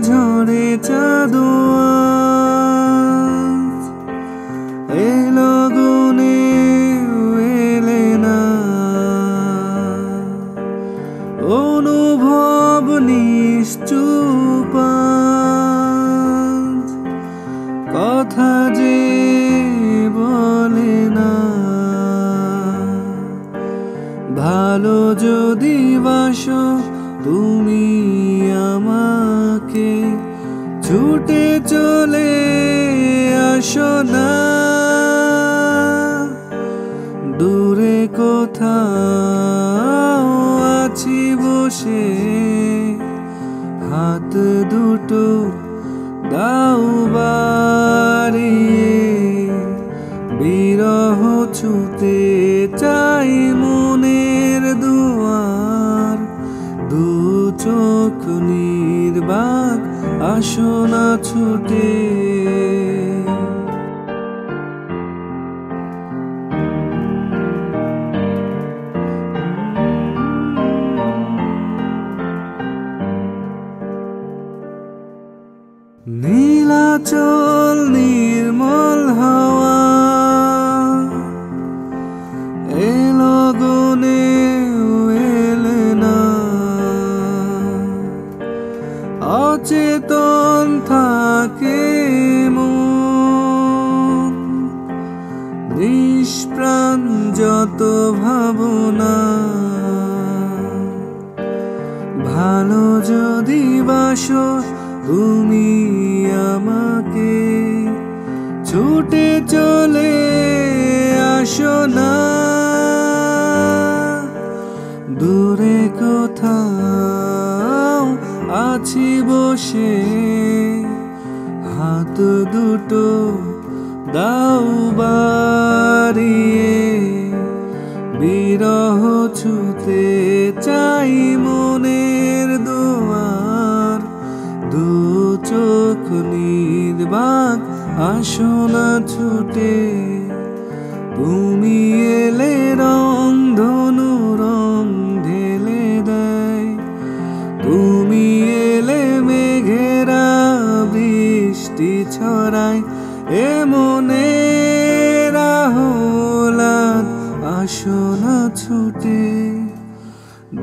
ঝরে চাঁদ আজ, এই লগনে এলে না। অনুভব নিশ্চুপ আজ, কথা যে বলে না। ভালো যদি বাসো তুমি আমাকে, ছুটে চলে আসো না। দূরে কোথাও আছি বসে, হাত দুটো দাও বাড়িয়ে। বিরহ ছুতে চাই মনের দুয়ার, দু চোখ নির্বাক আসো না ছুটে। নীলাচল নির্মল হাওয়া, এ লগনে এলে না। অচেতন থাকে মন, নিষ্প্রাণ যত ভাবনা। ভালো যদি বাসো তুমি আমাকে, ছুটে চলে আসো না। দূরে কোথাও আছি বসে, হাত দুটো দাও বাড়িয়ে। বিরহ ছুতে চাই মনের দুয়ার, দু চোখ নির্বাক আসো না ছুটে। তুমি এলে রং ধনু রং ঢেলে দেয়, তুমি এলে মেঘেরা বৃষ্টি ছড়ায়। এ মনের আহ্লাদ আসো না ছুটে।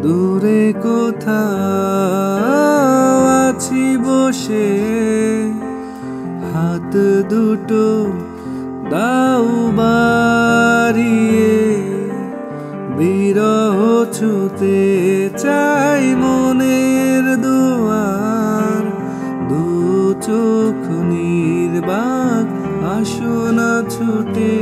দূরে কোথাও আছি বসে, হাত দুটো দাও বাড়িয়ে। বিরহ ছুতে চাই মনের দুয়ার, দু চোখ নির্বাক আসো না ছুটে।